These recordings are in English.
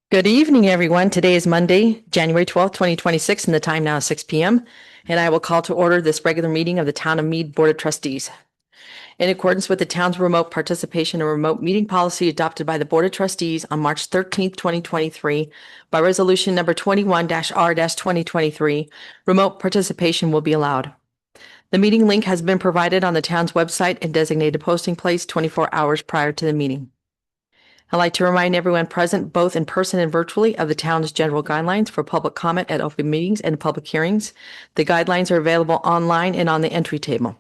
Good evening, everyone. Today is Monday, January 12th, 2026, and the time now is 6 p.m. And I will call to order this regular meeting of the Town of Mead Board of Trustees. In accordance with the town's remote participation and remote meeting policy adopted by the Board of Trustees on March 13th, 2023, by resolution number 21-R-2023, remote participation will be allowed. The meeting link has been provided on the town's website and designated posting place 24 hours prior to the meeting. I'd like to remind everyone present, both in person and virtually, of the town's general guidelines for public comment at open meetings and public hearings. The guidelines are available online and on the entry table.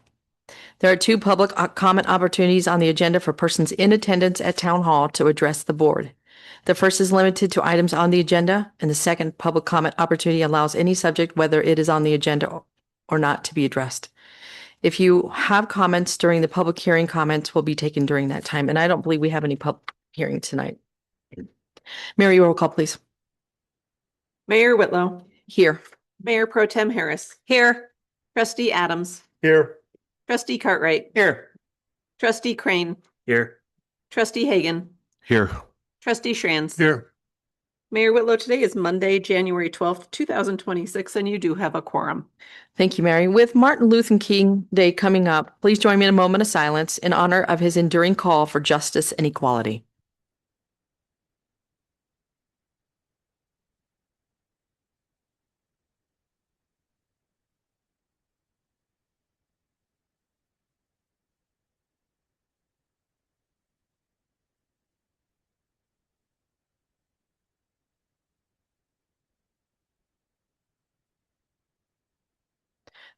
There are two public comment opportunities on the agenda for persons in attendance at Town Hall to address the board. The first is limited to items on the agenda, and the second public comment opportunity allows any subject, whether it is on the agenda or not, to be addressed. If you have comments during the public hearing, comments will be taken during that time, and I don't believe we have any public hearing tonight. Mary, roll call, please. Mayor Whitlow. Here. Mayor Pro Tem Harris. Here. Trustee Adams. Here. Trustee Cartwright. Here. Trustee Crane. Here. Trustee Hagan. Here. Trustee Schranz. Here. Mayor Whitlow, today is Monday, January 12th, 2026, and you do have a quorum. Thank you, Mary. With Martin Luther King Day coming up, please join me in a moment of silence in honor of his enduring call for justice and equality.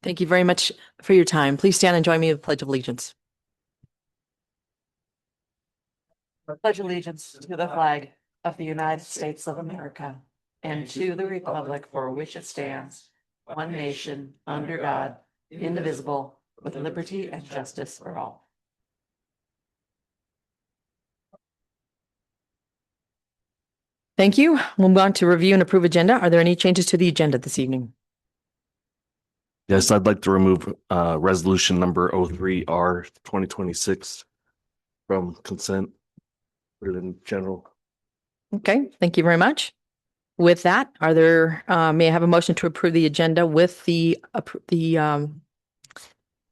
Thank you very much for your time. Please stand and join me in the Pledge of Allegiance. I pledge allegiance to the flag of the United States of America and to the republic for which it stands, one nation, under God, indivisible, with liberty and justice for all. Thank you. We'll move on to review and approve agenda. Are there any changes to the agenda this evening? Yes, I'd like to remove resolution number 03R 2026 from consent. Put it in general. Okay, thank you very much. With that, are there, may I have a motion to approve the agenda with the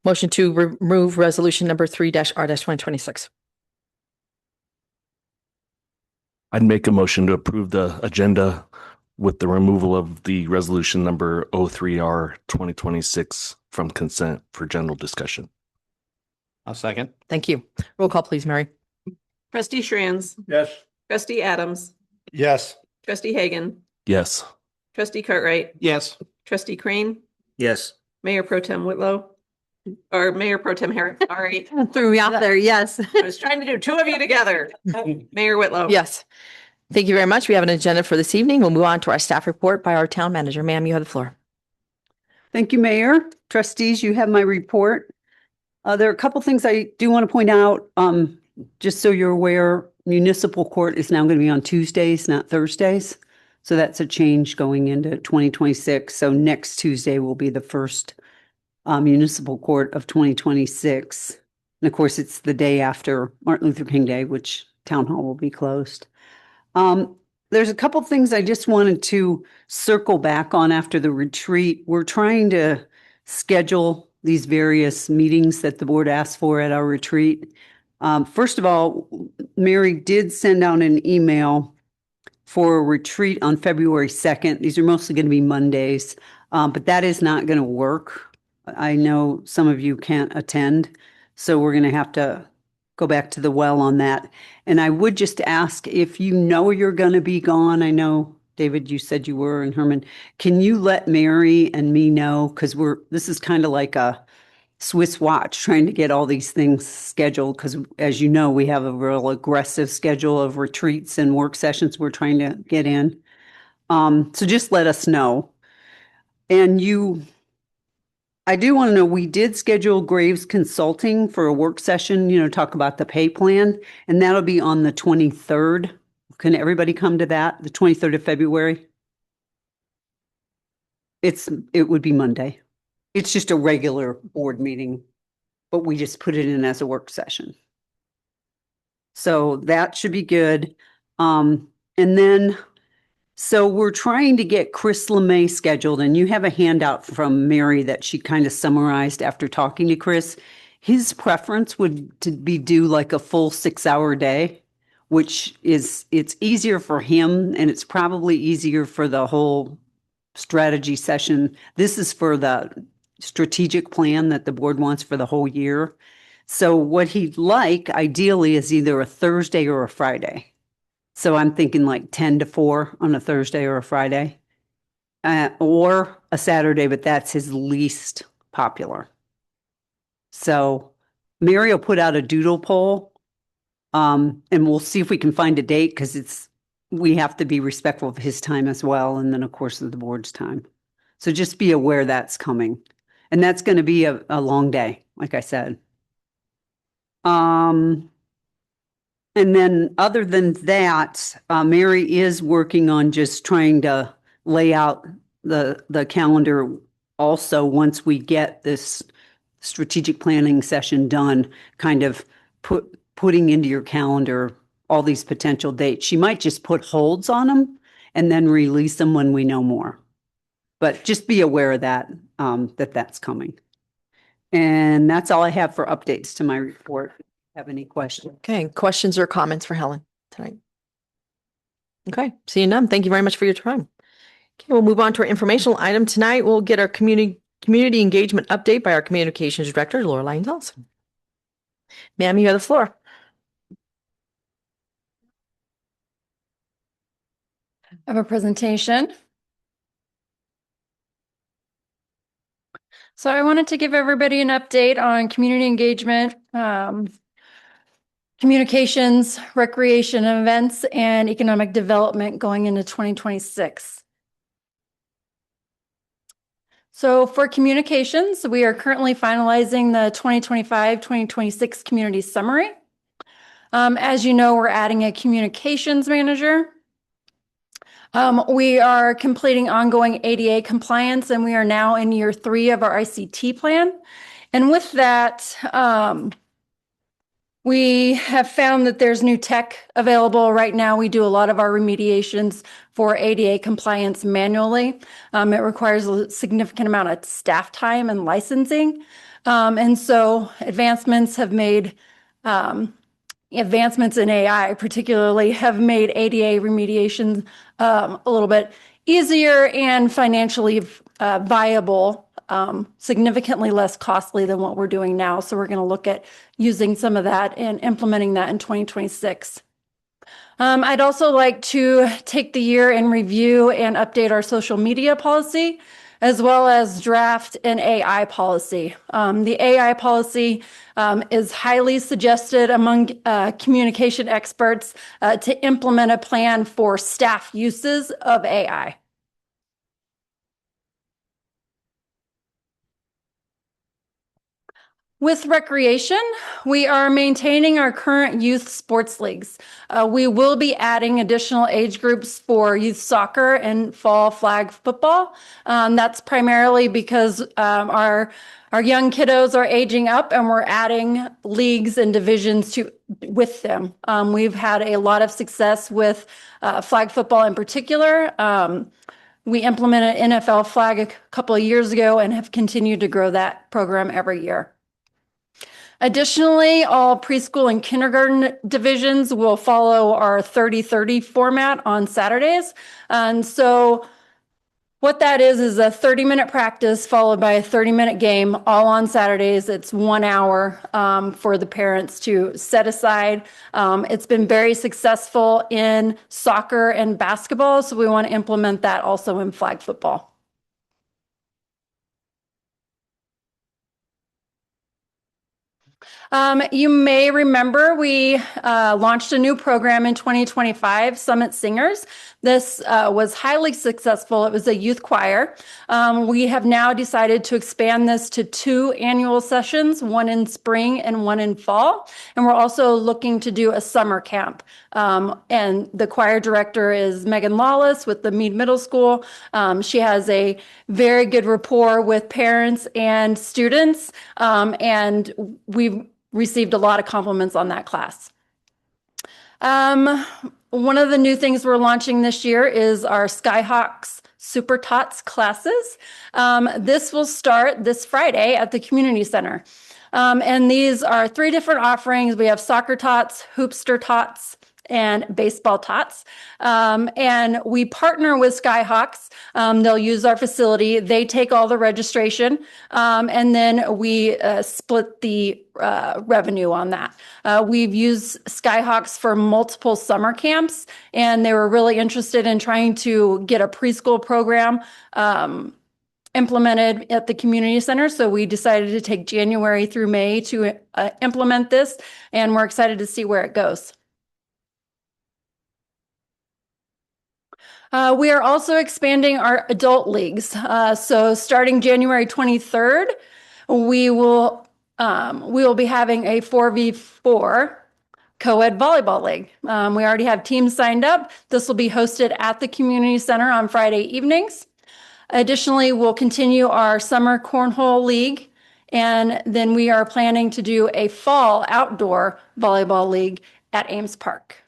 motion to remove resolution number 3-R-2026? I'd make a motion to approve the agenda with the removal of the resolution number 03R 2026 from consent for general discussion. I'll second. Thank you. Roll call, please, Mary. Trustee Schranz. Yes. Trustee Adams. Yes. Trustee Hagan. Yes. Trustee Cartwright. Yes. Trustee Crane. Yes. Mayor Pro Tem Whitlow. Or Mayor Pro Tem Harris. Sorry. Threw me out there, yes. I was trying to do two of you together. Mayor Whitlow. Yes. Thank you very much. We have an agenda for this evening. We'll move on to our staff report by our town manager. Ma'am, you have the floor. Thank you, Mayor. Trustees, you have my report. There are a couple things I do want to point out. Just so you're aware, municipal court is now going to be on Tuesdays, not Thursdays. So that's a change going into 2026. So next Tuesday will be the first municipal court of 2026. And of course, it's the day after Martin Luther King Day, which town hall will be closed. There's a couple things I just wanted to circle back on after the retreat. We're trying to schedule these various meetings that the board asked for at our retreat. First of all, Mary did send out an email for a retreat on February 2nd. These are mostly going to be Mondays, but that is not going to work. I know some of you can't attend, so we're going to have to go back to the well on that. And I would just ask, if you know you're going to be gone, I know, David, you said you were, and Herman, can you let Mary and me know? Because this is kind of like a Swiss watch trying to get all these things scheduled. Because as you know, we have a real aggressive schedule of retreats and work sessions we're trying to get in. So just let us know. And I do want to know, we did schedule Graves Consulting for a work session, talk about the pay plan, and that'll be on the 23rd. Can everybody come to that, the 23rd of February? It would be Monday. It's just a regular board meeting, but we just put it in as a work session. So that should be good. And then So we're trying to get Chris LeMay scheduled, and you have a handout from Mary that she kind of summarized after talking to Chris. His preference would to be do like a full 6-hour day, which it's easier for him and it's probably easier for the whole strategy session. This is for the strategic plan that the board wants for the whole year. So what he'd like ideally is either a Thursday or a Friday. So I'm thinking like 10 to 4 on a Thursday or a Friday, or a Saturday, but that's his least popular. So Mary will put out a doodle poll, and we'll see if we can find a date because we have to be respectful of his time as well, and then of course of the board's time. So just be aware that's coming, and that's going to be a long day, like I said. And then other than that, Mary is working on just trying to lay out the calendar also once we get this strategic planning session done, kind of putting into your calendar all these potential dates. She might just put holds on them and then release them when we know more. But just be aware of that, that's coming. And that's all I have for updates to my report. Have any questions? Okay, questions or comments for Helen tonight? Okay, seeing none, thank you very much for your time. Okay, we'll move on to our informational item. Tonight, we'll get our community engagement update by our communications director, Laura Lyons-Ellison. Ma'am, you have the floor. I have a presentation. So I wanted to give everybody an update on community engagement, communications, recreation events, and economic development going into 2026. So for communications, we are currently finalizing the 2025-2026 community summary. As you know, we're adding a communications manager. We are completing ongoing ADA compliance, and we are now in year 3 of our ICT plan. And with that, we have found that there's new tech available right now. We do a lot of our remediations for ADA compliance manually. It requires a significant amount of staff time and licensing. And so advancements in AI particularly have made ADA remediation a little bit easier and financially viable, significantly less costly than what we're doing now. So we're going to look at using some of that and implementing that in 2026. I'd also like to take the year and review and update our social media policy, as well as draft an AI policy. The AI policy is highly suggested among communication experts to implement a plan for staff uses of AI. With recreation, we are maintaining our current youth sports leagues. We will be adding additional age groups for youth soccer and fall flag football. That's primarily because our young kiddos are aging up and we're adding leagues and divisions with them. We've had a lot of success with flag football in particular. We implemented NFL flag a couple of years ago and have continued to grow that program every year. Additionally, all preschool and kindergarten divisions will follow our 30-30 format on Saturdays. And so what that is a 30-minute practice followed by a 30-minute game, all on Saturdays. It's 1 hour for the parents to set aside. It's been very successful in soccer and basketball, so we want to implement that also in flag football. You may remember we launched a new program in 2025, Summit Singers. This was highly successful. It was a youth choir. We have now decided to expand this to 2 annual sessions, one in spring and one in fall. And we're also looking to do a summer camp. And the choir director is Megan Lawless with the Mead Middle School. She has a very good rapport with parents and students. And we've received a lot of compliments on that class. One of the new things we're launching this year is our Skyhawks Super Tots classes. This will start this Friday at the community center. And these are 3 different offerings. We have soccer tots, hoopster tots, and baseball tots. And we partner with Skyhawks. They'll use our facility. They take all the registration, and then we split the revenue on that. We've used Skyhawks for multiple summer camps, and they were really interested in trying to get a preschool program implemented at the community center. So we decided to take January through May to implement this, and we're excited to see where it goes. We are also expanding our adult leagues. So starting January 23rd, we will be having a 4v4 co-ed volleyball league. We already have teams signed up. This will be hosted at the community center on Friday evenings. Additionally, we'll continue our summer cornhole league, and then we are planning to do a fall outdoor volleyball league at Ames Park.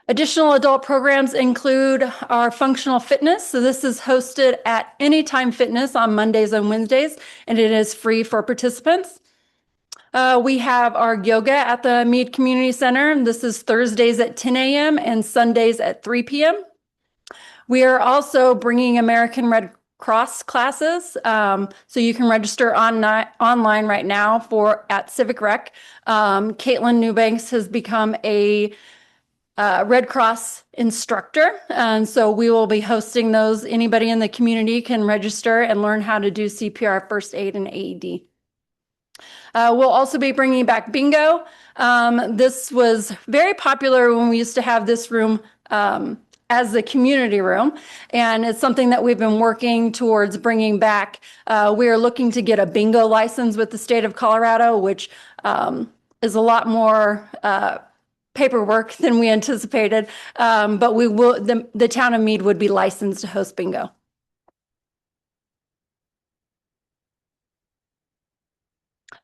Additional adult programs include our functional fitness. So this is hosted at Anytime Fitness on Mondays and Wednesdays, and it is free for participants. We have our yoga at the Mead Community Center. This is Thursdays at 10 a.m. and Sundays at 3 p.m. We are also bringing American Red Cross classes. So you can register online right now at Civic Rec. Caitlin Newbanks has become a Red Cross instructor. And so we will be hosting those. Anybody in the community can register and learn how to do CPR, first aid, and AED. We'll also be bringing back bingo. This was very popular when we used to have this room as the community room, and it's something that we've been working towards bringing back. We are looking to get a bingo license with the state of Colorado, which is a lot more paperwork than we anticipated, but we will. The town of Mead would be licensed to host bingo.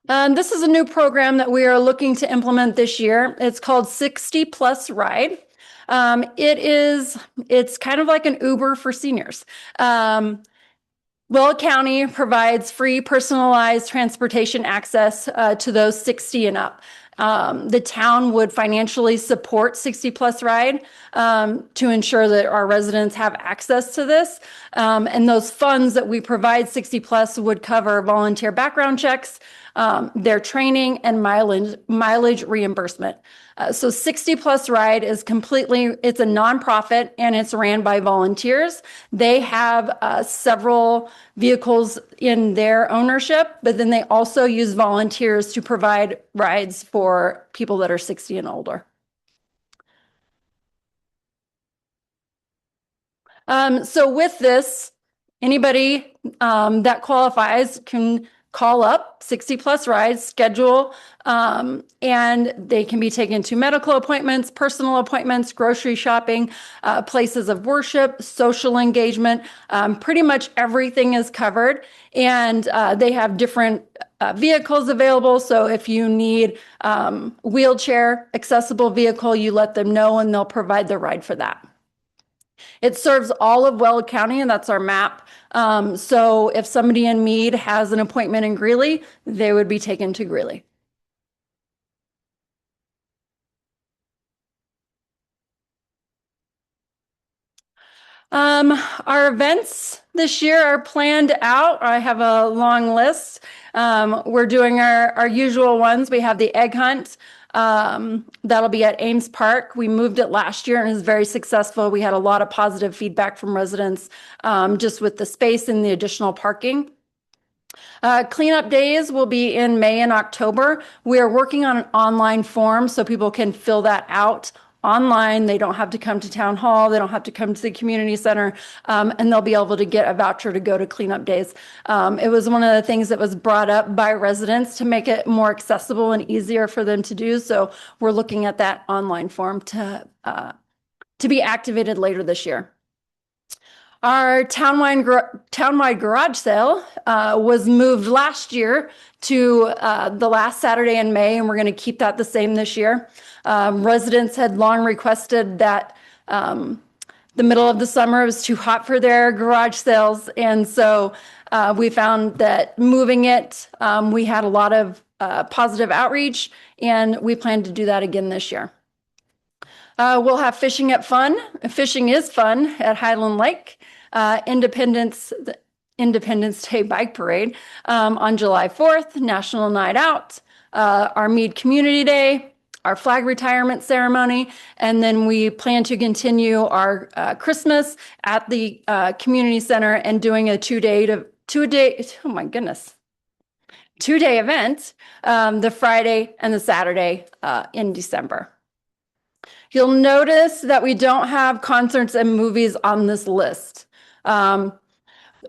This is a new program that we are looking to implement this year. It's called 60 Plus Ride. It's kind of like an Uber for seniors. Will County provides free personalized transportation access to those 60 and up. The town would financially support 60 Plus Ride to ensure that our residents have access to this. And those funds that we provide 60 Plus would cover volunteer background checks, their training, and mileage reimbursement. So 60 Plus Ride is it's a nonprofit, and it's ran by volunteers. They have several vehicles in their ownership, but then they also use volunteers to provide rides for people that are 60 and older. So with this, anybody that qualifies can call up 60 Plus Rides, schedule, and they can be taken to medical appointments, personal appointments, grocery shopping, places of worship, social engagement. Pretty much everything is covered, and they have different vehicles available. So if you need wheelchair accessible vehicle, you let them know and they'll provide the ride for that. It serves all of Weld County, and that's our map. So if somebody in Mead has an appointment in Greeley, they would be taken to Greeley. Our events this year are planned out. I have a long list. We're doing our usual ones. We have the egg hunt. That'll be at Ames Park. We moved it last year and it was very successful. We had a lot of positive feedback from residents just with the space and the additional parking. Cleanup days will be in May and October. We are working on an online form so people can fill that out online. They don't have to come to town hall. They don't have to come to the community center, and they'll be able to get a voucher to go to cleanup days. It was one of the things that was brought up by residents to make it more accessible and easier for them to do. So we're looking at that online form to be activated later this year. Our townwide garage sale was moved last year to the last Saturday in May, and we're going to keep that the same this year. Residents had long requested that the middle of the summer was too hot for their garage sales, and so we found that moving it, we had a lot of positive outreach, and we plan to do that again this year. We'll have fishing at fun. Fishing is fun at Highland Lake. Independence Day Bike Parade on July 4th, National Night Out, our Mead Community Day, our flag retirement ceremony, and then we plan to continue our Christmas at the community center and doing a two-day event the Friday and the Saturday in December. You'll notice that we don't have concerts and movies on this list.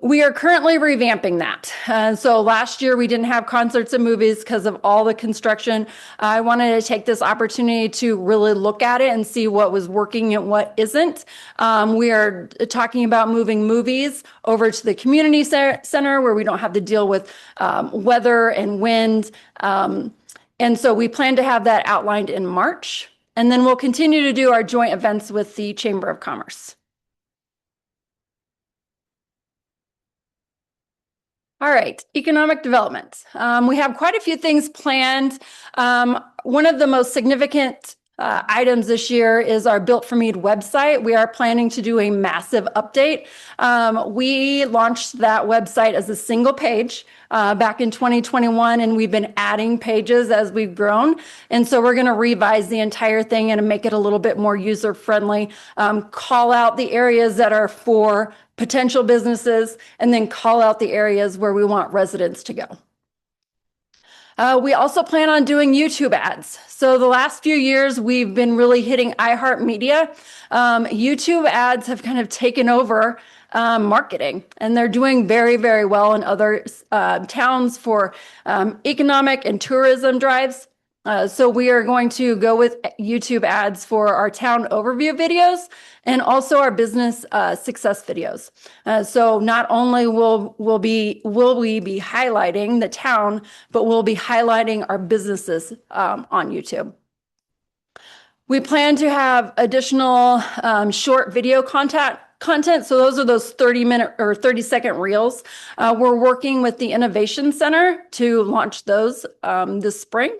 We are currently revamping that. So last year we didn't have concerts and movies because of all the construction. I wanted to take this opportunity to really look at it and see what was working and what isn't. We are talking about moving movies over to the community center where we don't have to deal with weather and wind. And so we plan to have that outlined in March. And then we'll continue to do our joint events with the Chamber of Commerce. All right, economic development. We have quite a few things planned. One of the most significant items this year is our Built for Mead website. We are planning to do a massive update. We launched that website as a single page back in 2021, and we've been adding pages as we've grown. And so we're going to revise the entire thing and make it a little bit more user-friendly, call out the areas that are for potential businesses, and then call out the areas where we want residents to go. We also plan on doing YouTube ads. So the last few years, we've been really hitting iHeartMedia. YouTube ads have kind of taken over marketing, and they're doing very, very well in other towns for economic and tourism drives. So we are going to go with YouTube ads for our town overview videos and also our business success videos. So not only will we be highlighting the town, but we'll be highlighting our businesses on YouTube. We plan to have additional short video content. So those are those 30-minute or 30-second reels. We're working with the Innovation Center to launch those this spring.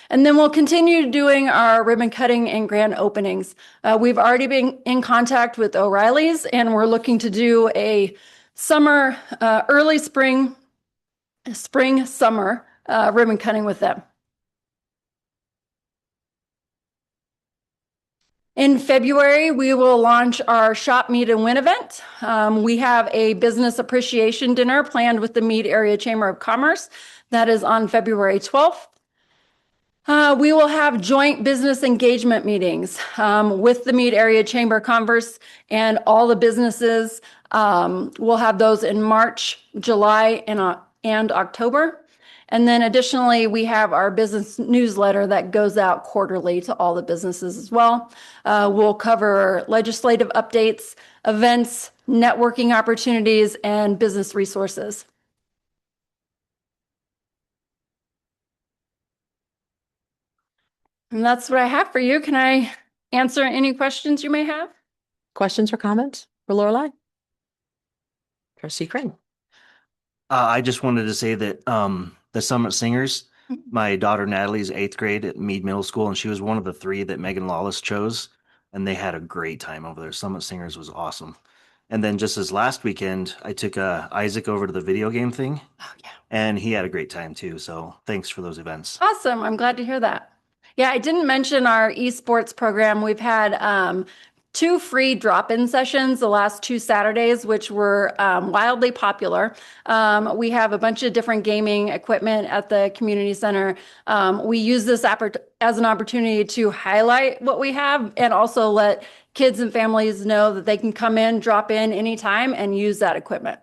And then we'll continue doing our ribbon cutting and grand openings. We've already been in contact with O'Reilly's, and we're looking to do a summer, early spring, summer ribbon cutting with them. In February, we will launch our Shop, Mead, and Win event. We have a business appreciation dinner planned with the Mead Area Chamber of Commerce. That is on February 12th. We will have joint business engagement meetings with the Mead Area Chamber of Commerce and all the businesses. We'll have those in March, July, and October. And then additionally, we have our business newsletter that goes out quarterly to all the businesses as well. We'll cover legislative updates, events, networking opportunities, and business resources. And that's what I have for you. Can I answer any questions you may have? Questions or comments for Lorelei? Trustee Crane. I just wanted to say that the Summit Singers, my daughter Natalie's 8th grade at Mead Middle School, and she was one of the 3 that Megan Lawless chose, and they had a great time over there. Summit Singers was awesome. And then just as last weekend, I took Isaac over to the video game thing. Oh, yeah. And he had a great time too. So thanks for those events. Awesome. I'm glad to hear that. Yeah, I didn't mention our esports program. We've had 2 free drop-in sessions the last 2 Saturdays, which were wildly popular. We have a bunch of different gaming equipment at the community center. We use this as an opportunity to highlight what we have and also let kids and families know that they can come in, drop in anytime and use that equipment.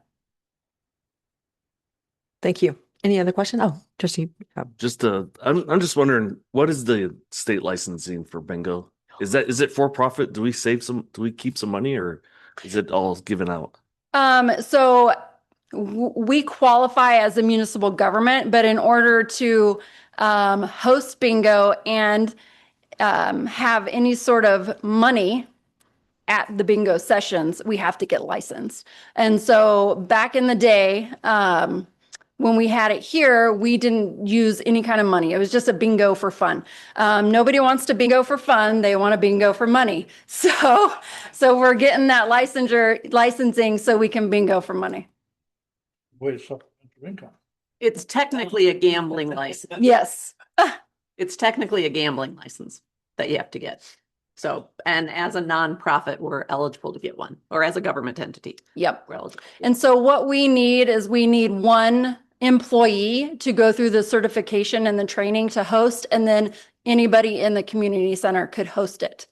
Thank you. Any other question? Oh, Trustee. I'm just wondering, what is the state licensing for bingo? Is it for profit? Do we keep some money, or Is it all given out? So we qualify as a municipal government, but in order to host bingo and have any sort of money at the bingo sessions, we have to get licensed. And so back in the day, when we had it here, we didn't use any kind of money. It was just a bingo for fun. Nobody wants to bingo for fun. They want to bingo for money. So we're getting that licensing so we can bingo for money. Way to supplement your income. It's technically a gambling license. Yes. It's technically a gambling license that you have to get. So, and as a nonprofit, we're eligible to get one, or as a government entity, Yep. we're eligible. And so what we need is we need one employee to go through the certification and the training to host, and then anybody in the community center could host it.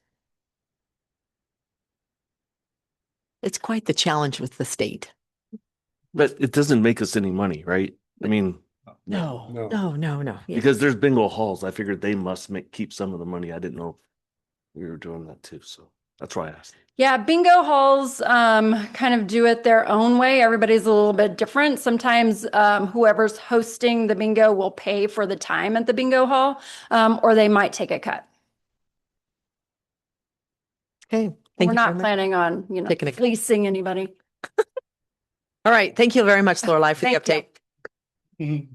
It's quite the challenge with the state. But it doesn't make us any money, right? I mean, No, No. no. Yeah. because there's bingo halls. I figured they must keep some of the money. I didn't know we were doing that too. So that's why I asked. Yeah, bingo halls kind of do it their own way. Everybody's a little bit different. Sometimes whoever's hosting the bingo will pay for the time at the bingo hall, or they might take a cut. Okay. Thank We're you very not much. planning on, Taking a cut. fleecing anybody. All right. Thank you very much, Lorelei, for the Thank update.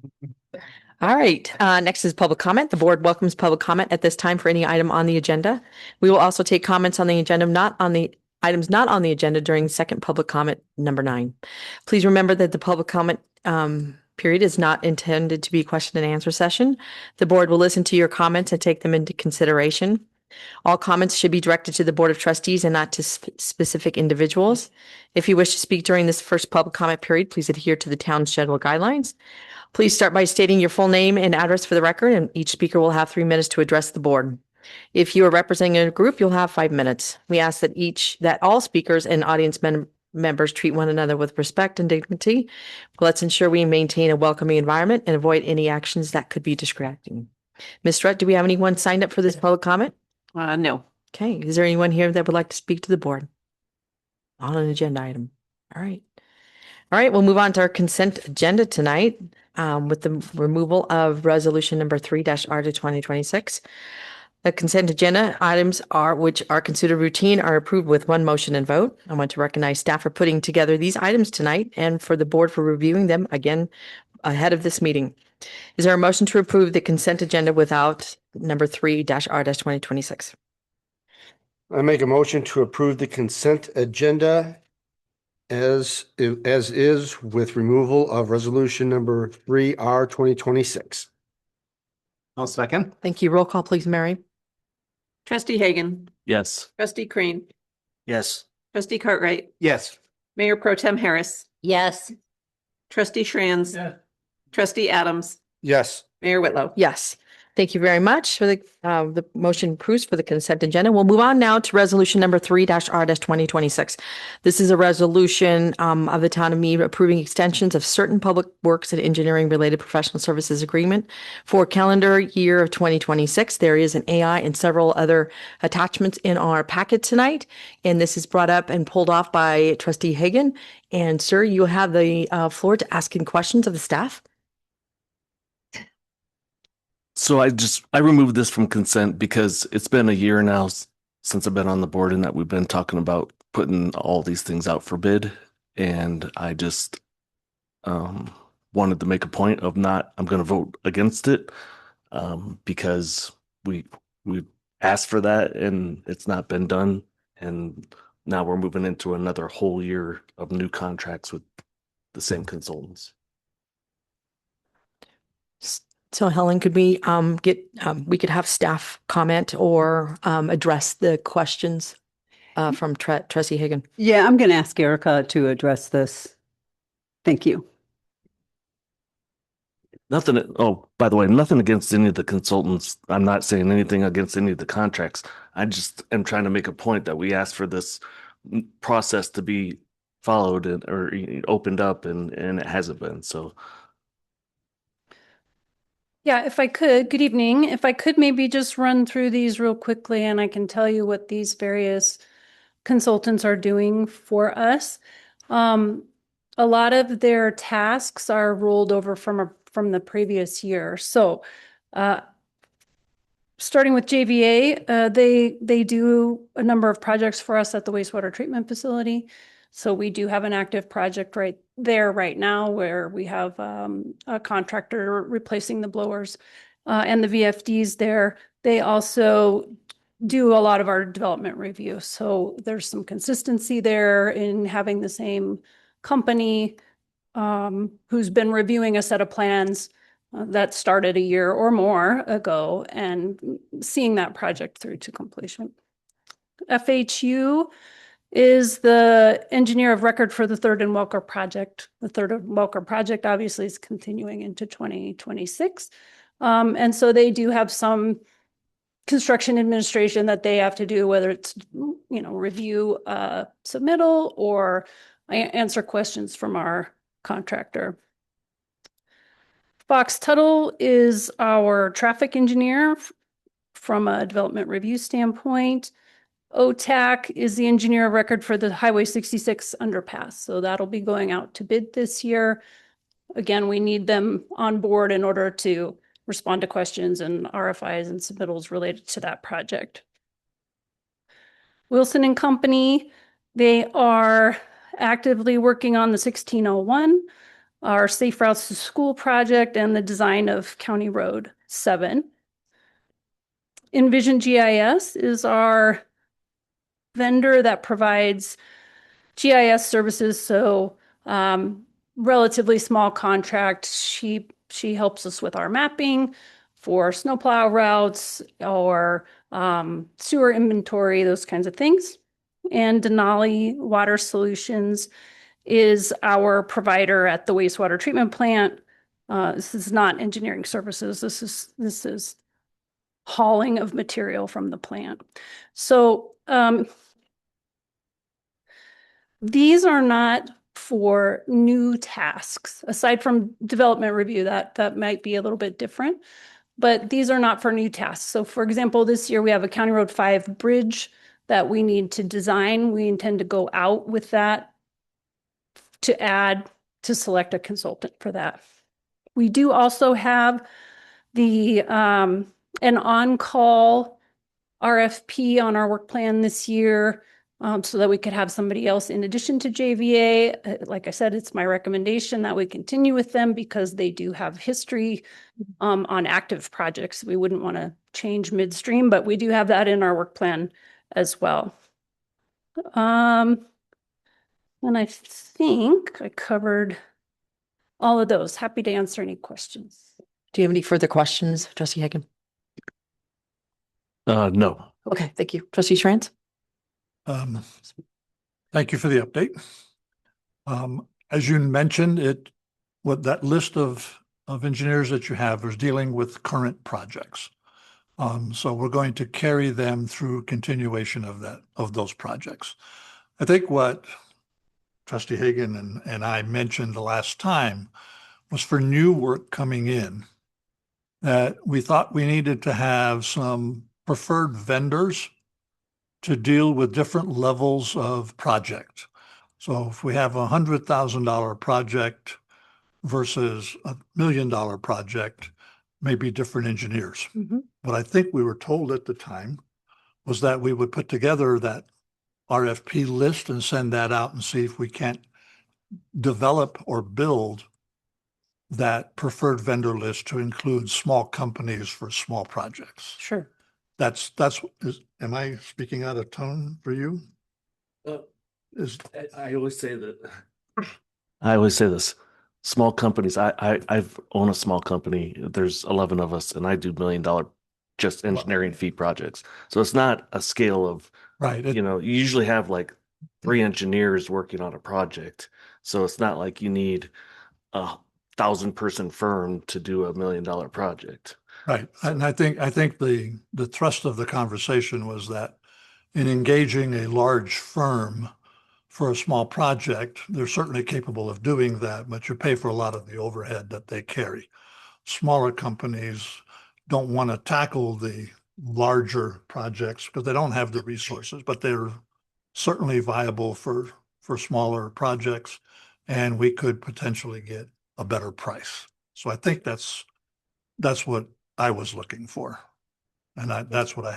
All right. Next is public comment. The board welcomes public comment at this time for any item on the agenda. We will also take comments on the agenda, not on the items not on the agenda during second public comment number 9. Please remember that the public comment period is not intended to be a question and answer session. The board will listen to your comments and take them into consideration. All comments should be directed to the Board of Trustees and not to specific individuals. If you wish to speak during this first public comment period, please adhere to the town's general guidelines. Please start by stating your full name and address for the record, and each speaker will have 3 minutes to address the board. If you are representing a group, you'll have 5 minutes. We ask that all speakers and audience members treat one another with respect and dignity. Let's ensure we maintain a welcoming environment and avoid any actions that could be distracting. Ms. Strutt, do we have anyone signed up for this public comment? No. Okay, is there anyone here that would like to speak to the board on an agenda item? All right. All right, we'll move on to our consent agenda tonight with the removal of resolution number 3-R to 2026. The consent agenda items which are considered routine are approved with one motion and vote. I want to recognize staff for putting together these items tonight and for the board for reviewing them again ahead of this meeting. Is there a motion to approve the consent agenda without number 3-R 2026? I make a motion to approve the consent agenda as is with removal of resolution number 3R 2026. I'll second. Thank you. Roll call, please, Mary. Trustee Hagan, Yes. trustee Crane, Yes. trustee Cartwright, Yes. Mayor Pro Tem Harris, Yes. trustee Schranz, Yeah. trustee Adams, Yes. Mayor Whitlow. Yes. Thank you very much for the motion approved for the consent agenda. We'll move on now to resolution number 3-R 2026. This is a resolution of the town of Mead approving extensions of certain public works and engineering related professional services agreement for calendar year of 2026. There is an AI and several other attachments in our packet tonight. And this is brought up and pulled off by trustee Hagan. And sir, you have the floor to ask any questions of the staff. So I removed this from consent because it's been a year now since I've been on the board and that we've been talking about putting all these things out for bid. And I just wanted to make a point of I'm going to vote against it because we asked for that and it's not been done. And now we're moving into another whole year of new contracts with the same consultants. So Helen, could we we could have staff comment or address the questions from trustee Hagan? Yeah, I'm going to ask Erica to address this. Thank you. Nothing. Oh, by the way, nothing against any of the consultants. I'm not saying anything against any of the contracts. I just am trying to make a point that we asked for this process to be followed or opened up and it hasn't been. So Yeah, if I could, good evening. If I could maybe just run through these real quickly and I can tell you what these various consultants are doing for us. A lot of their tasks are rolled over from the previous year. So, starting with JVA, they do a number of projects for us at the wastewater treatment facility. So we do have an active project right there right now where we have a contractor replacing the blowers and the VFDs there. They also do a lot of our development review. So there's some consistency there in having the same company who's been reviewing a set of plans that started a year or more ago and seeing that project through to completion. FHU is the engineer of record for the Third and Welker project. The Third and Welker project obviously is continuing into 2026. And so they do have some construction administration that they have to do, whether it's, review submittal or answer questions from our contractor. Fox Tuttle is our traffic engineer from a development review standpoint. OTAC is the engineer of record for the Highway 66 underpass. So that'll be going out to bid this year. Again, we need them on board in order to respond to questions and RFIs and submittals related to that project. Wilson and Company, they are actively working on the 1601, our Safe Routes to School project, and the design of County Road 7. Envision GIS is our vendor that provides GIS services. So relatively small contract. She helps us with our mapping for snowplow routes or sewer inventory, those kinds of things. And Denali Water Solutions is our provider at the wastewater treatment plant. This is not engineering services. This is hauling of material from the plant. So these are not for new tasks, aside from development review, that might be a little bit different, but these are not for new tasks. So for example, this year we have a County Road 5 bridge that we need to design. We intend to go out with that to select a consultant for that. We do also have an on-call RFP on our work plan this year, so that we could have somebody else in addition to JVA. Like I said, it's my recommendation that we continue with them because they do have history on active projects. We wouldn't want to change midstream, but we do have that in our work plan as well. And I think I covered all of those. Happy to answer any questions. Do you have any further questions, Trustee Hagan? No. Okay, thank you. Trustee Schranz? Thank you for the update. As you mentioned, what that list of engineers that you have is dealing with current projects. So we're going to carry them through continuation of those projects. I think what Trustee Hagan and I mentioned the last time was for new work coming in, that we thought we needed to have some preferred vendors to deal with different levels of project. So if we have $100,000 project versus $1 million project, maybe different engineers. What I think we were told at the time was that we would put together that RFP list and send that out and see if we can't develop or build that preferred vendor list to include small companies for small projects. Sure. Am I speaking out of tone for you? I always say this. Small companies. I've owned a small company. There's 11 of us, and I do $1 million just engineering fee projects. So it's not a scale of Right. you usually have like 3 engineers working on a project. So it's not like you need a 1,000-person firm to do $1 million project. Right. And I think the thrust of the conversation was that in engaging a large firm for a small project, they're certainly capable of doing that, but you pay for a lot of the overhead that they carry. Smaller companies don't want to tackle the larger projects because they don't have the resources, but they're certainly viable for smaller projects, and we could potentially get a better price. So I think that's what I was looking for. And that's what I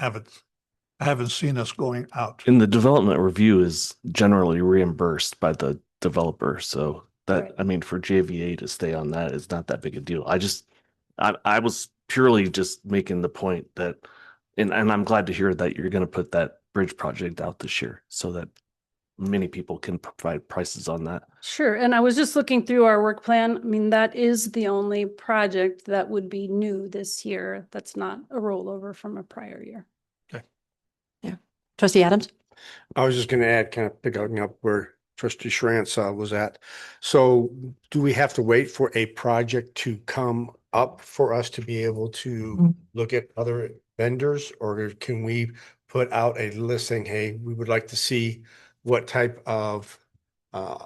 haven't seen us going out. And the development review is generally reimbursed by the developer. So that, Right. I mean, for JVA to stay on that is not that big a deal. I was purely just making the point that, and I'm glad to hear that you're going to put that bridge project out this year so that many people can provide prices on that. Sure. And I was just looking through our work plan. I mean, that is the only project that would be new this year. That's not a rollover from a prior year. Trustee Adams? I was just gonna add, kind of picking up where trustee Schrantz was at. So do we have to wait for a project to come up for us to be able to look at other vendors? Or can we put out a list saying, hey, we would like to see what type of uh,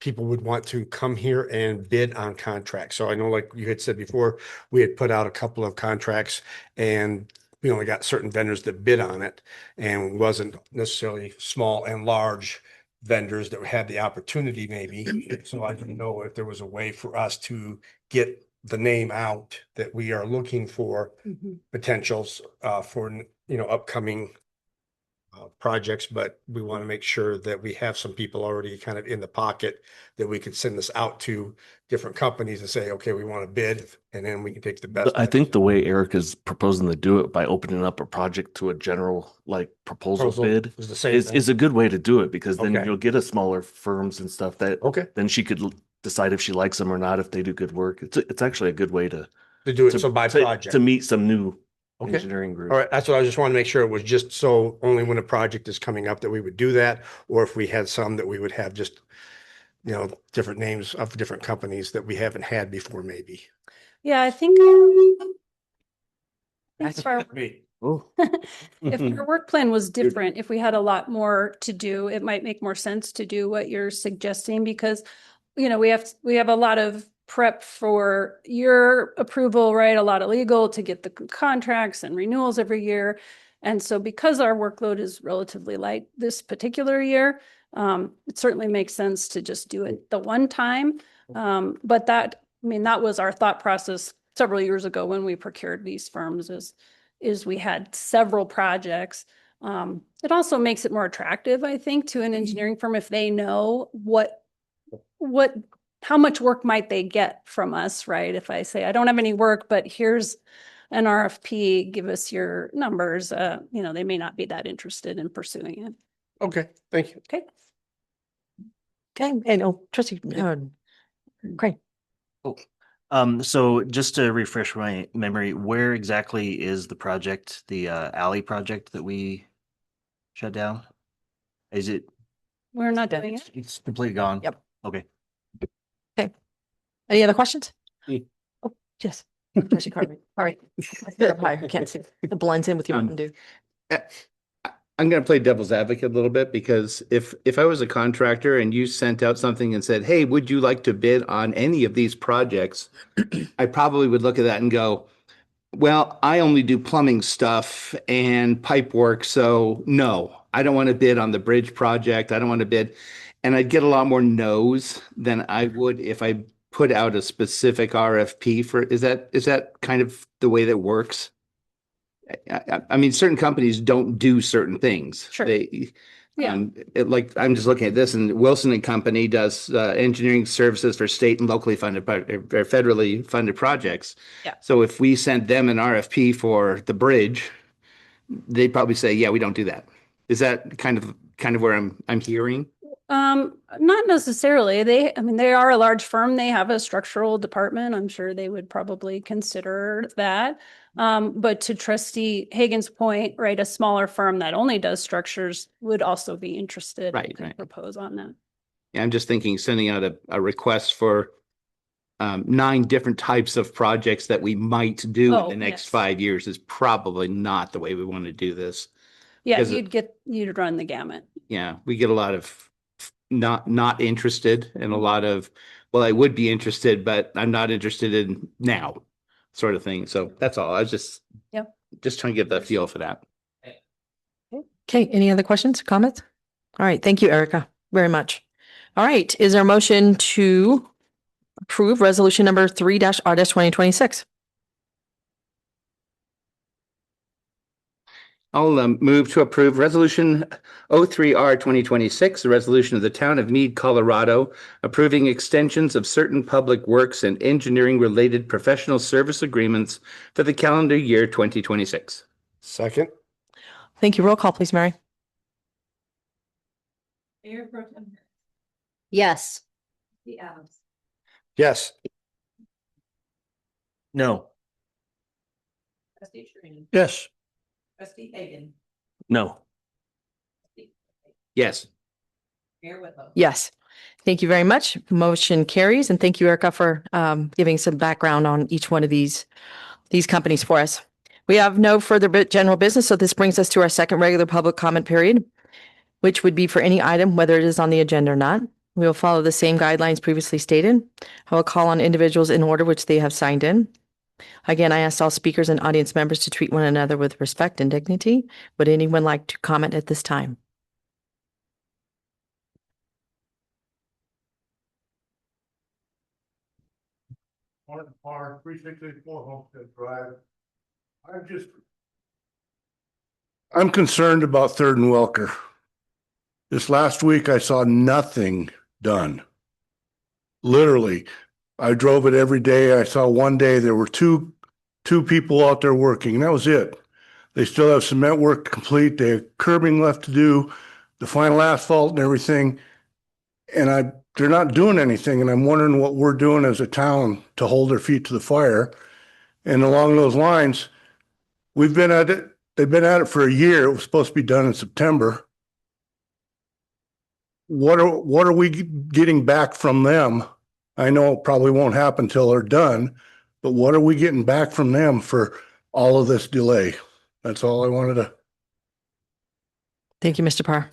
people would want to come here and bid on contracts? So I know, like you had said before, we had put out a couple of contracts and we only got certain vendors that bid on it, and wasn't necessarily small and large vendors that had the opportunity maybe. So I didn't know if there was a way for us to get the name out that we are looking for potentials for, upcoming projects, but we want to make sure that we have some people already kind of in the pocket that we could send this out to different companies and say, okay, we want to bid, and then we can take the best. I think the way Eric is proposing to do it by opening up a project to a general like proposal bid is the same is a good way to do it, because then Okay. you'll get a smaller firms and stuff that Okay, then she could decide if she likes them or not, if they do good work. It's actually a good way to to do it, so by project. to meet some new Okay. engineering groups. All right, that's what I just want to make sure it was just so only when a project is coming up that we would do that, or if we had some that we would have just, different names of different companies that we haven't had before, maybe. Yeah, I think if our, Oh. if our work plan was different, if we had a lot more to do, it might make more sense to do what you're suggesting, because, we have a lot of prep for your approval, right? A lot of legal to get the contracts and renewals every year. And so because our workload is relatively light this particular year, it certainly makes sense to just do it the one time. But that was our thought process several years ago when we procured these firms, is we had several projects. It also makes it more attractive, I think, to an engineering firm if they know how much work might they get from us, right? If I say, I don't have any work, but here's an RFP, give us your numbers, they may not be that interested in pursuing it. Okay, thank you. Okay. Okay, and trustee, great. So just to refresh my memory, where exactly is the project, the alley project that we shut down? Is it, We're not doing it. it's completely gone? Yep. Okay. Any other questions? Me. Oh, yes. Trustee Cartman. All right. I stood up higher. I can't see. It blends in with your Mountain Dew. I'm going to play devil's advocate a little bit, because if I was a contractor and you sent out something and said, hey, would you like to bid on any of these projects? I probably would look at that and go, well, I only do plumbing stuff and pipe work. So no, I don't want to bid on the bridge project. I don't want to bid. And I'd get a lot more no's than I would if I put out a specific RFP for, is that kind of the way that works? I mean, certain companies don't do certain things. Sure. They, Yeah. like, I'm just looking at this, and Wilson and Company does engineering services for state and locally funded, or federally funded projects. Yeah. So if we sent them an RFP for the bridge, they'd probably say, yeah, we don't do that. Is that kind of where I'm hearing? Not necessarily. They are a large firm. They have a structural department. I'm sure they would probably consider that. But to Trustee Hagan's point, right, a smaller firm that only does structures would also be interested. Right, and right. propose on that. Yeah, I'm just thinking sending out a request for 9 different types of projects that we might do in Oh, the next yes. 5 years is probably not the way we want to do this. Yeah, Because you'd run the gamut. Yeah, we get a lot of not interested, and a lot of, well, I would be interested, but I'm not interested in now, sort of thing. So that's all. I was just Yep. just trying to get the feel for that. Okay, any other questions, comments? All right, thank you, Erica, very much. All right, is there a motion to approve resolution number 3-R-2026? I'll move to approve Resolution 03R 2026, a resolution of the Town of Mead, Colorado, approving extensions of certain public works and engineering-related professional service agreements for the calendar year 2026. Second. Thank you. Roll call, please, Mary. Mayor Pro Tem Yes. Adams. Yes. No. Trustee Shereen. Yes. Trustee Hagan. No. Yes. Mayor Whitlow. Yes. Thank you very much. Motion carries, and thank you, Erica, for giving some background on each one of these companies for us. We have no further general business, so this brings us to our second regular public comment period, which would be for any item, whether it is on the agenda or not. We will follow the same guidelines previously stated. I will call on individuals in order which they have signed in. Again, I ask all speakers and audience members to treat one another with respect and dignity. Would anyone like to comment at this time? Martin Parr, 3684 Homestead Drive. I'm concerned about Third and Welker. This last week, I saw nothing done. Literally, I drove it every day. I saw one day there were two people out there working, and that was it. They still have cement work complete. They have curbing left to do, the final asphalt and everything. And they're not doing anything. And I'm wondering what we're doing as a town to hold their feet to the fire. And along those lines, we've been at it. They've been at it for a year. It was supposed to be done in September. What are we getting back from them? I know it probably won't happen till they're done, but what are we getting back from them for all of this delay? That's all I wanted to. Thank you, Mr. Parr.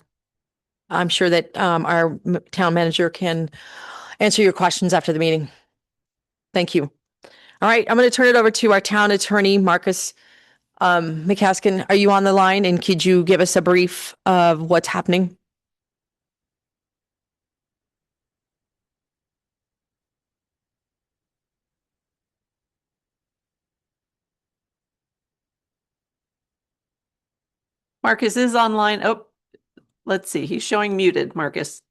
I'm sure that our town manager can answer your questions after the meeting. Thank you. All right, I'm going to turn it over to our town attorney, Marcus McCaskill. Are you on the line, and could you give us a brief of what's happening? Marcus is online. Oh, let's see. He's showing muted, Marcus.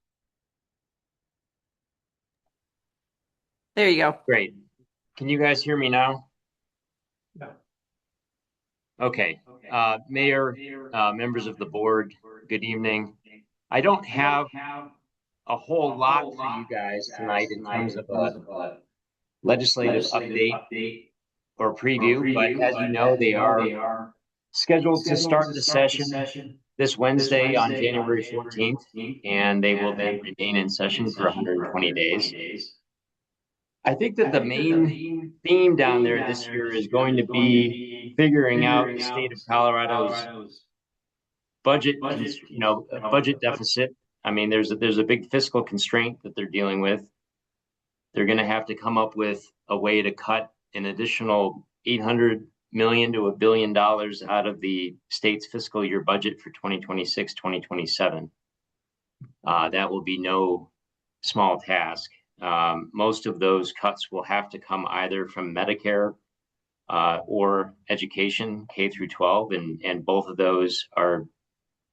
There you go. Great. Can you guys hear me now? No. Okay. Mayor, members of the board, good evening. I don't have a whole lot for you guys tonight in terms of a legislative update or preview, but as you know, they are scheduled to start the session this Wednesday on January 14th, and they will then remain in session for 120 days. I think that the main theme down there this year is going to be figuring out the state of Colorado's budget, budget deficit. I mean, there's a big fiscal constraint that they're dealing with. They're going to have to come up with a way to cut an additional $800 million to $1 billion out of the state's fiscal year budget for 2026, 2027. That will be no small task. Most of those cuts will have to come either from Medicare or education, K through 12, and both of those are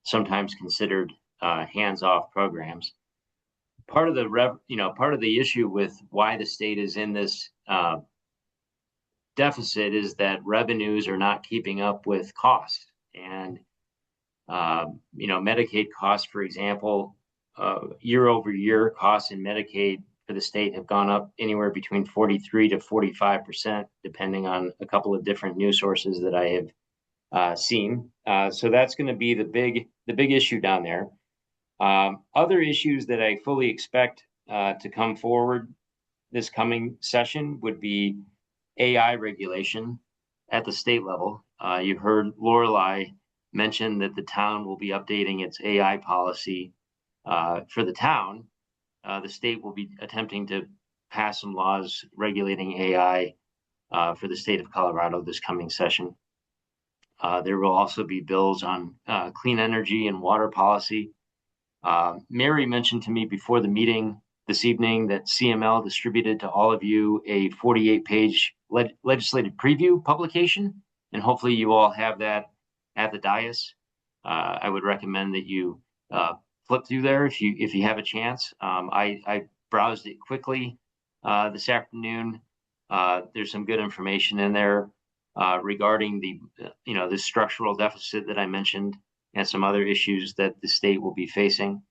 sometimes considered hands-off programs. Part of the issue with why the state is in this deficit is that revenues are not keeping up with costs, and Medicaid costs, for example, year over year, costs in Medicaid for the state have gone up anywhere between 43 to 45%, depending on a couple of different news sources that I have seen. So that's going to be the big issue down there. Other issues that I fully expect to come forward this coming session would be AI regulation at the state level. You heard Lorelei mention that the town will be updating its AI policy for the town. The state will be attempting to pass some laws regulating AI for the state of Colorado this coming session. There will also be bills on clean energy and water policy. Mary mentioned to me before the meeting this evening that CML distributed to all of you a 48-page legislative preview publication, and hopefully you all have that at the dais. I would recommend that you flip through there if you have a chance. I browsed it quickly this afternoon. There's some good information in there regarding the structural deficit that I mentioned and some other issues that the state will be facing.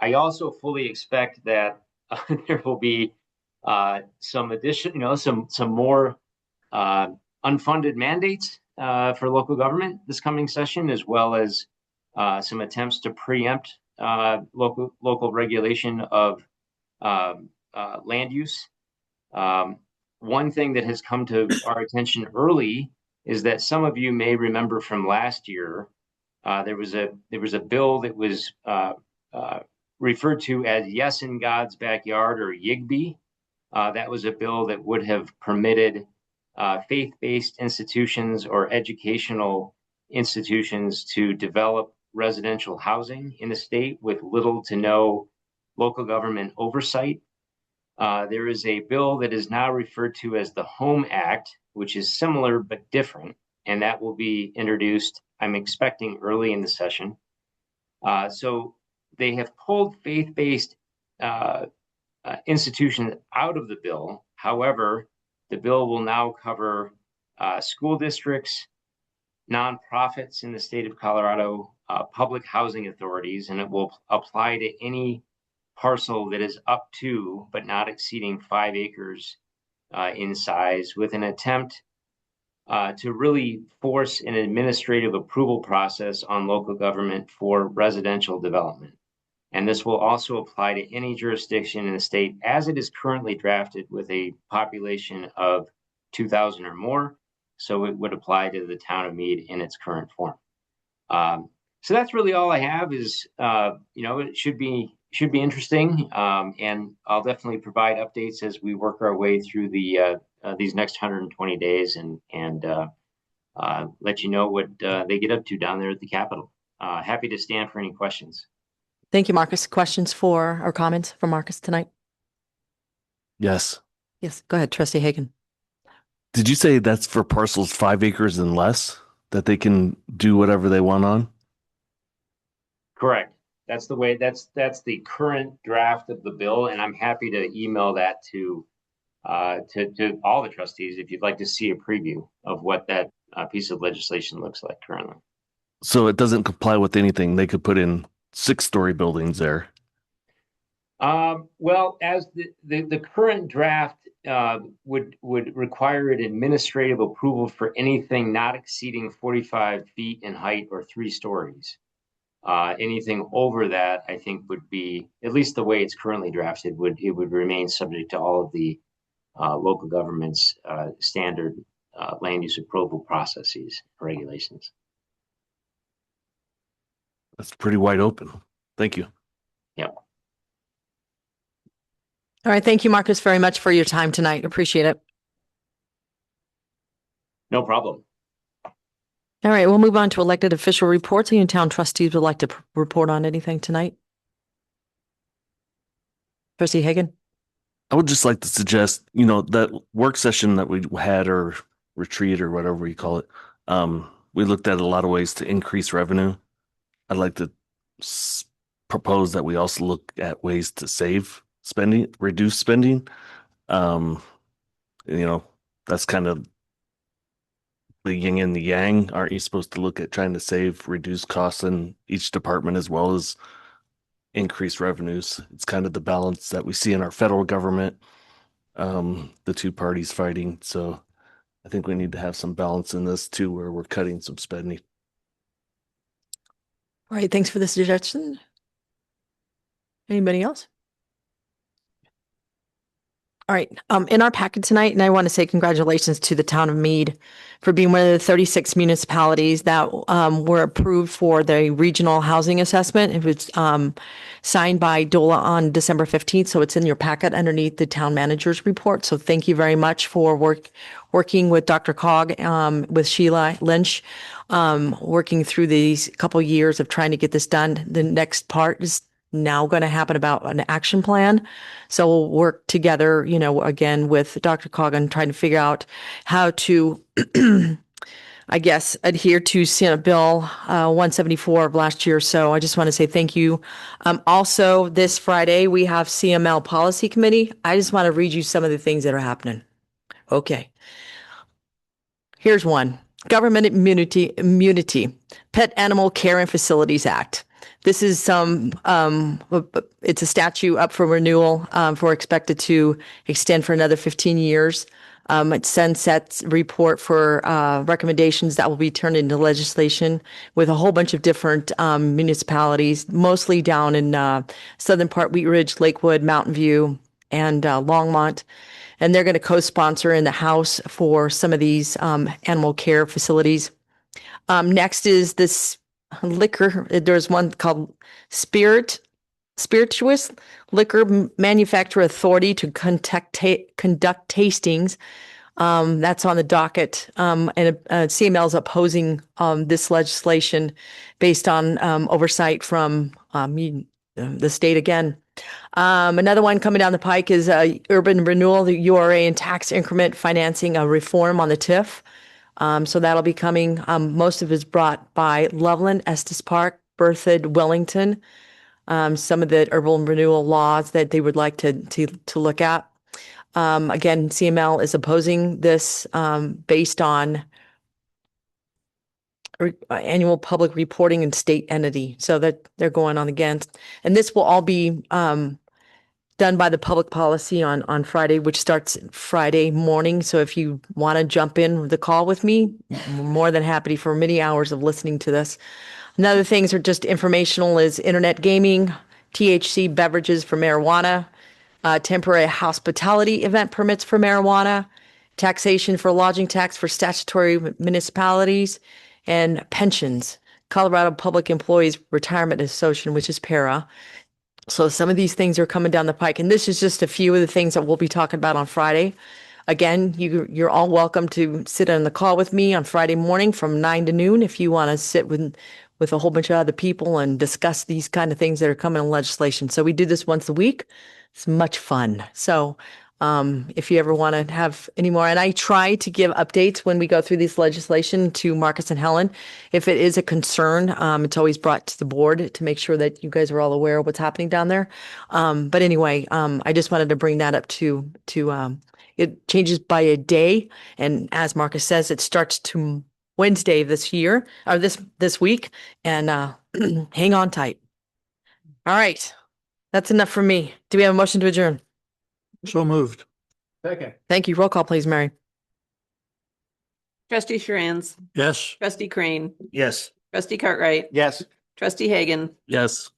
I also fully expect that there will be some addition, some more unfunded mandates for local government this coming session, as well as some attempts to preempt local regulation of land use. One thing that has come to our attention early is that some of you may remember from last year, there was a bill that was referred to as Yes in God's Backyard, or YIGBY. That was a bill that would have permitted faith-based institutions or educational institutions to develop residential housing in the state with little to no local government oversight. There is a bill that is now referred to as the Home Act, which is similar but different, and that will be introduced, I'm expecting, early in the session. So they have pulled faith-based institutions out of the bill. However, the bill will now cover school districts, nonprofits in the state of Colorado, public housing authorities, and it will apply to any parcel that is up to but not exceeding 5 acres in size, with an attempt to really force an administrative approval process on local government for residential development. And this will also apply to any jurisdiction in the state as it is currently drafted, with a population of 2,000 or more. So it would apply to the town of Mead in its current form. So that's really all I have. Is it should be interesting, and I'll definitely provide updates as we work our way through these next 120 days, and let you know what they get up to down there at the Capitol. Happy to stand for any questions. Thank you, Marcus. Questions for or comments for Marcus tonight? Yes. Yes, go ahead, Trustee Hagan. Did you say that's for parcels 5 acres and less that they can do whatever they want on? Correct. That's the way. That's the current draft of the bill, and I'm happy to email that to all the trustees if you'd like to see a preview of what that piece of legislation looks like currently. So it doesn't comply with anything. They could put in 6-story buildings there. Well, as the current draft would require an administrative approval for anything not exceeding 45 feet in height or 3 stories. Anything over that, I think, would be, at least the way it's currently drafted, would remain subject to all of the local government's standard land use approval processes, regulations. That's pretty wide open. Thank you. Yep. All right. Thank you, Marcus, very much for your time tonight. Appreciate it. No problem. All right. We'll move on to elected official reports. Any town trustees would like to report on anything tonight? Trustee Hagan? I would just like to suggest, that work session that we had, or retreat, or whatever you call it. We looked at a lot of ways to increase revenue. I'd like to propose that we also look at ways to save spending, reduce spending. That's kind of the yin and the yang. Aren't you supposed to look at trying to save, reduce costs in each department as well as increase revenues? It's kind of the balance that we see in our federal government, the two parties fighting. So I think we need to have some balance in this too, where we're cutting some spending. All right. Thanks for the suggestion. Anybody else? All right, in our packet tonight, and I want to say congratulations to the town of Mead for being one of the 36 municipalities that were approved for the regional housing assessment. It was signed by DOLA on December 15th, so it's in your packet underneath the town manager's report. So thank you very much for working with Dr. Cog, with Sheila Lynch, working through these couple years of trying to get this done. The next part is now going to happen about an action plan. So we'll work together, again with Dr. Cogan, trying to figure out how to, I guess, adhere to Senate Bill 174 of last year. So I just want to say thank you. Also, this Friday, we have CML Policy Committee. I just want to read you some of the things that are happening. Okay. Here's one. Government Immunity, Pet Animal Care and Facilities Act. This is it's a statute up for renewal, for expected to extend for another 15 years. It sunsets report for recommendations that will be turned into legislation with a whole bunch of different municipalities, mostly down in southern part, Wheat Ridge, Lakewood, Mountain View, and Longmont. And they're going to co-sponsor in the House for some of these animal care facilities. Next is this liquor. There's one called Spirituous Liquor Manufacturer Authority to conduct tastings. That's on the docket. And CML is opposing this legislation based on oversight from the state again. Another one coming down the pike is urban renewal, the URA and tax increment financing a reform on the TIF. So that'll be coming. Most of it is brought by Loveland, Estes Park, Berthoud, Wellington. Some of the urban renewal laws that they would like to look at. Again, CML is opposing this based on annual public reporting and state entity. So that they're going on against. And this will all be done by the public policy on Friday, which starts Friday morning. So if you want to jump in the call with me, I'm more than happy for many hours of listening to this. Another things are just informational is internet gaming, THC beverages for marijuana, temporary hospitality event permits for marijuana, taxation for lodging tax for statutory municipalities, and pensions. Colorado Public Employees Retirement Association, which is PARA. So some of these things are coming down the pike, and this is just a few of the things that we'll be talking about on Friday. Again, you're all welcome to sit on the call with me on Friday morning from 9 to noon if you want to sit with a whole bunch of other people and discuss these kind of things that are coming in legislation. So we do this once a week. It's much fun. So if you ever want to have any more, and I try to give updates when we go through this legislation to Marcus and Helen. If it is a concern, it's always brought to the board to make sure that you guys are all aware of what's happening down there. But anyway, I just wanted to bring that up to it changes by a day. And as Marcus says, it starts to Wednesday this year or this week, and hang on tight. All right. That's enough for me. Do we have a motion to adjourn? So moved. Second. Thank you. Roll call, please, Mary. Trustee Sharans, Yes. trustee Crane, Yes. trustee Cartwright, Yes. trustee Hagan, Yes.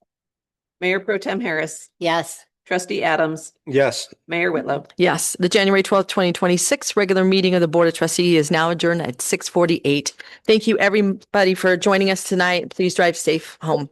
Mayor Pro Tem Harris, Yes. trustee Adams, Yes. Mayor Whitlow. Yes, the January 12th, 2026 regular meeting of the Board of Trustees is now adjourned at 6:48. Thank you, everybody, for joining us tonight. Please drive safe home.